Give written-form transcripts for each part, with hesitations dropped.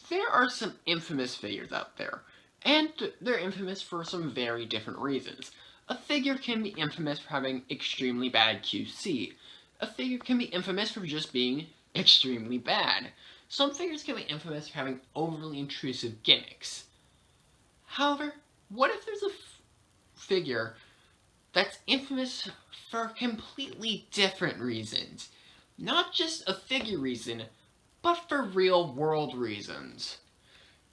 There are some infamous figures out there, and they're infamous for some very different reasons. A figure can be infamous for having extremely bad QC. A figure can be infamous for just being extremely bad. Some figures can be infamous for having overly intrusive gimmicks. However, what if there's a figure that's infamous for completely different reasons? Not just a figure reason, but for real world reasons.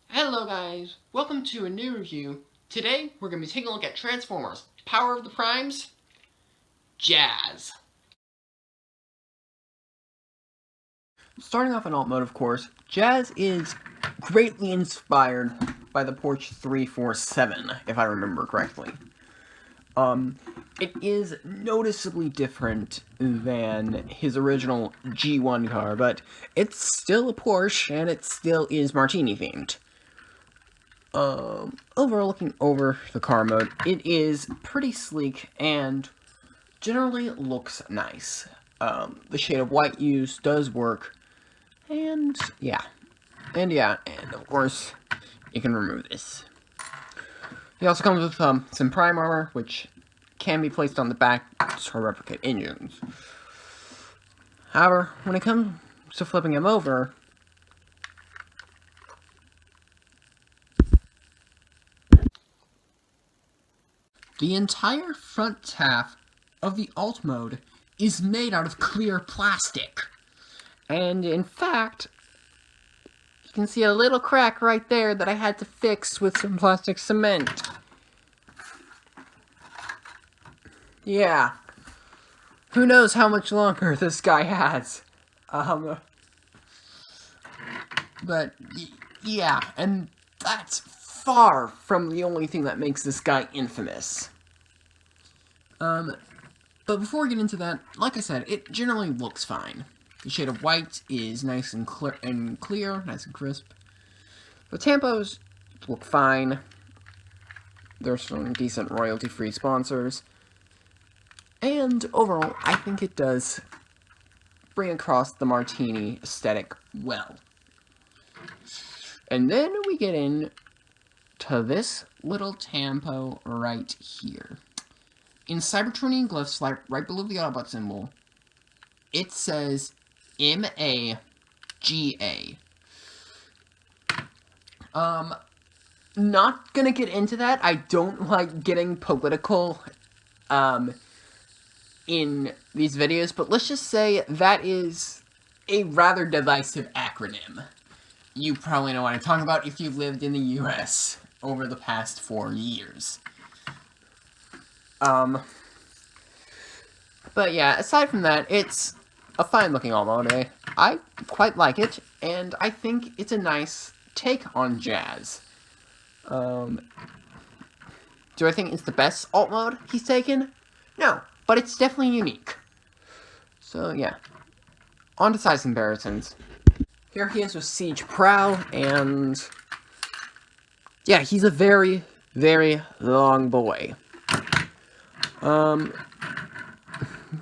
Hello guys, welcome to a new review. Today we're going to be taking a look at Transformers Power of the Primes, Jazz. Starting off in alt mode, of course, Jazz is greatly inspired by the Porsche 347, if I remember correctly. It is noticeably different than his original G1 car, but it's still a Porsche, and it still is Martini themed. Overall, looking over the car mode, it is pretty sleek and generally looks nice. The shade of white used does work, and and of course, you can remove this. He also comes with some prime armor, which can be placed on the back to replicate engines. However, when it comes to flipping him over, the entire front half of the alt mode is made out of clear plastic. And in fact, you can see a little crack right there that I had to fix with some plastic cement. Yeah. Who knows how much longer this guy has. But, yeah, and that's far from the only thing that makes this guy infamous. But before we get into that, like I said, it generally looks fine. The shade of white is nice and clear, nice and crisp. The tampos look fine. There's some decent royalty-free sponsors. And overall, I think it does bring across the Martini aesthetic well. And then we get into this little tampo right here. In Cybertronian glyphs, right below the Autobot symbol, it says MAGA. Not gonna get into that. I don't like getting political, in these videos, but let's just say that is a rather divisive acronym. You probably know what I'm talking about if you've lived in the US over the past 4 years. But yeah, aside from that, it's a fine-looking alt mode. I quite like it, and I think it's a nice take on Jazz. Do I think it's the best alt mode he's taken? No, but it's definitely unique. So yeah, on to size comparisons. Here he is with Siege Prow, and yeah, he's a very, very long boy.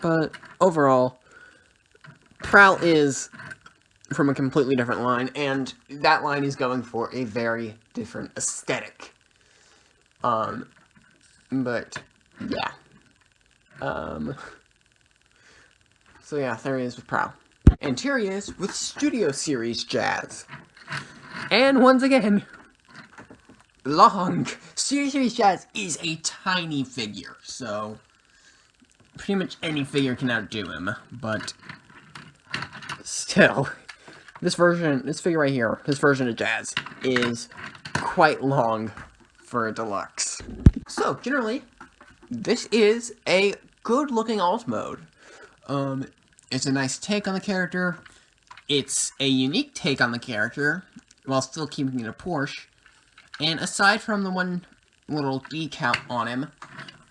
But overall, Prowl is from a completely different line, and that line is going for a very different aesthetic. But yeah. So yeah, there he is with Prowl. And here he is with Studio Series Jazz. And once again, long. Studio Series Jazz is a tiny figure, so pretty much any figure can outdo him, but still, this figure right here, this version of Jazz, is quite long for a deluxe. So, generally, this is a good-looking alt mode. It's a nice take on the character. It's a unique take on the character, while still keeping it a Porsche. And aside from the one little decal on him,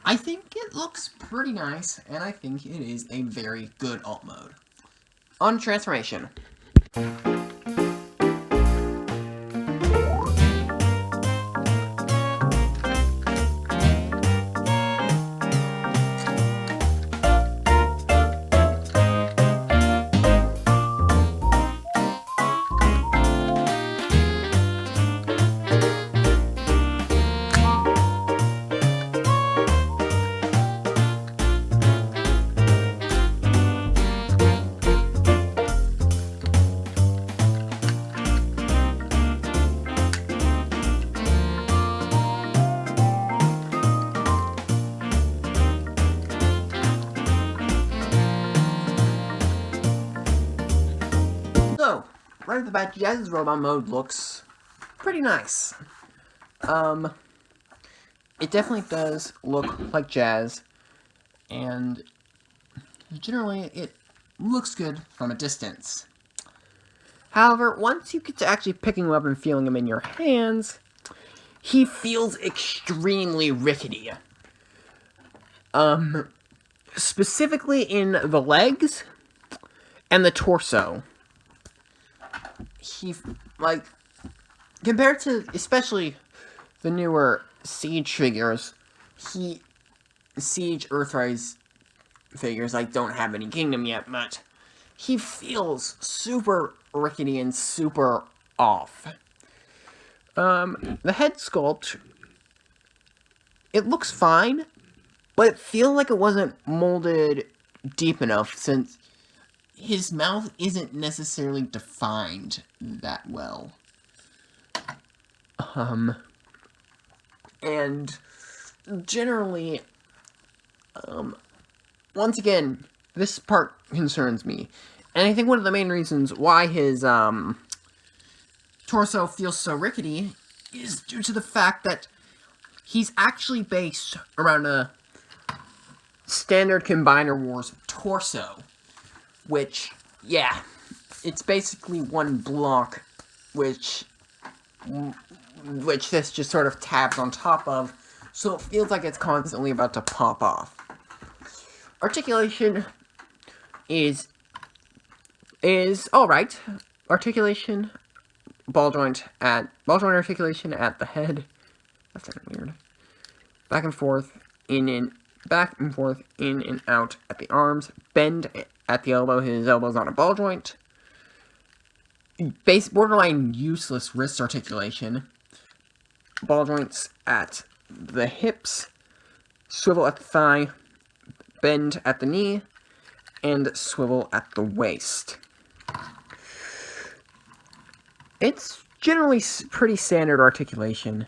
I think it looks pretty nice, and I think it is a very good alt mode. On transformation. bat, Jazz's robot mode looks pretty nice. It definitely does look like Jazz, and generally it looks good from a distance. However, once you get to actually picking him up and feeling him in your hands, he feels extremely rickety. Specifically in the legs and the torso. He, like, compared to, especially the newer Siege figures, Siege Earthrise figures, like, don't have any Kingdom yet, but he feels super rickety and super off. The head sculpt, it looks fine, but it feels like it wasn't molded deep enough, since his mouth isn't necessarily defined that well. And generally, once again, this part concerns me. And I think one of the main reasons why his, torso feels so rickety is due to the fact that he's actually based around a standard Combiner Wars torso. Which, yeah, it's basically one block, which this just sort of tabs on top of, so it feels like it's constantly about to pop off. Articulation is alright. Articulation, ball joint articulation at the head. That's kind of weird. Back and forth, in and out at the arms. Bend at the elbow. His elbow's on a ball joint. Borderline useless wrist articulation. Ball joints at the hips. Swivel at the thigh. Bend at the knee. And swivel at the waist. It's generally pretty standard articulation.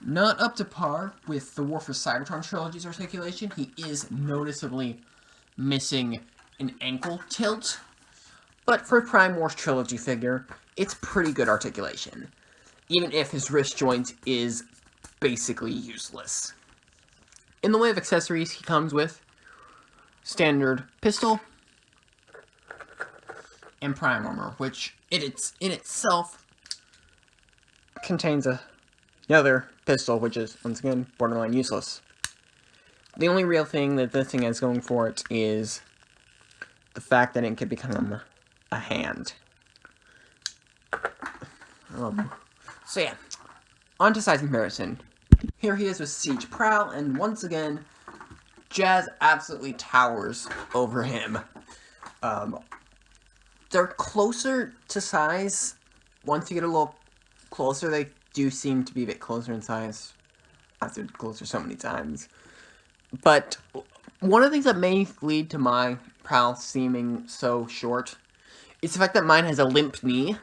Not up to par with the War for Cybertron Trilogy's articulation. He is noticeably missing an ankle tilt. But for a Prime Wars Trilogy figure, it's pretty good articulation. Even if his wrist joint is basically useless. In the way of accessories, he comes with standard pistol and Prime Armor, which in itself contains another pistol, which is, once again, borderline useless. The only real thing that this thing has going for it is the fact that it can become a hand. So yeah, on to size comparison. Here he is with Siege Prowl, and once again, Jazz absolutely towers over him. They're closer to size. Once you get a little closer, they do seem to be a bit closer in size. I've said closer so many times. But one of the things that may lead to my Prowl seeming so short is the fact that mine has a limp knee.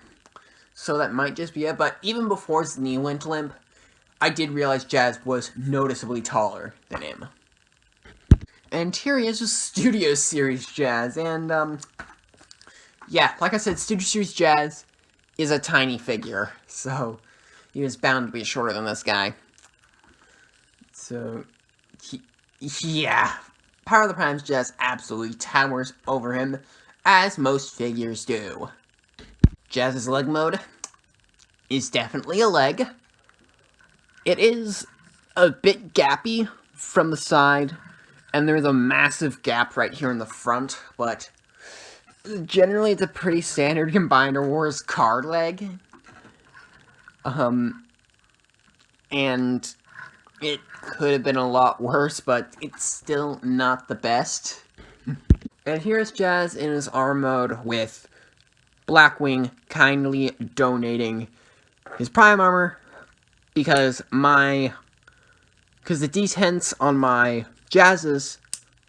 So that might just be it. But even before his knee went limp, I did realize Jazz was noticeably taller than him. And here he is with Studio Series Jazz. And, yeah, like I said, Studio Series Jazz is a tiny figure. So he was bound to be shorter than this guy. So, yeah. Power of the Primes Jazz absolutely towers over him, as most figures do. Jazz's leg mode is definitely a leg. It is a bit gappy from the side, and there's a massive gap right here in the front, but generally it's a pretty standard Combiner Wars card leg. And it could have been a lot worse, but it's still not the best. And here's Jazz in his arm mode with Blackwing kindly donating his Prime Armor because the detents on my Jazz's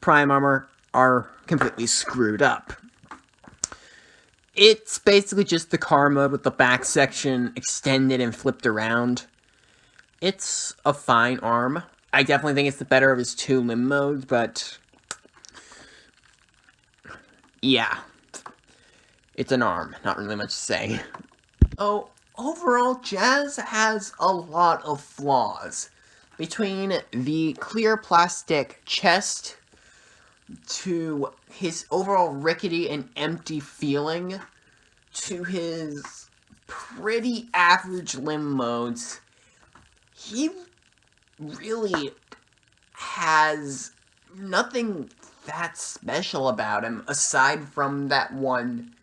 Prime Armor are completely screwed up. It's basically just the car mode with the back section extended and flipped around. It's a fine arm. I definitely think it's the better of his two limb modes, but yeah. It's an arm, not really much to say. Oh, overall, Jazz has a lot of flaws. Between the clear plastic chest to his overall rickety and empty feeling, to his pretty average limb modes, he really has nothing that special about him aside from that one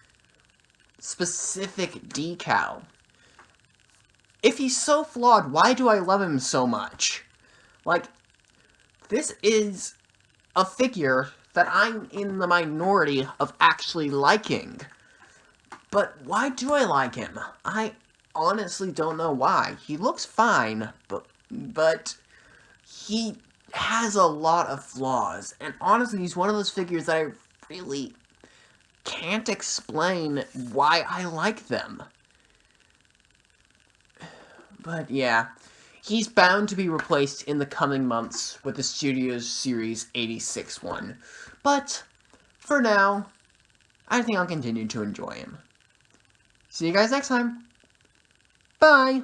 specific decal. If he's so flawed, why do I love him so much? Like, this is a figure that I'm in the minority of actually liking. But why do I like him? I honestly don't know why. He looks fine, but he has a lot of flaws. And honestly, he's one of those figures that I really can't explain why I like them. But yeah, he's bound to be replaced in the coming months with the Studios Series 86 one. But, for now, I think I'll continue to enjoy him. See you guys next time. Bye!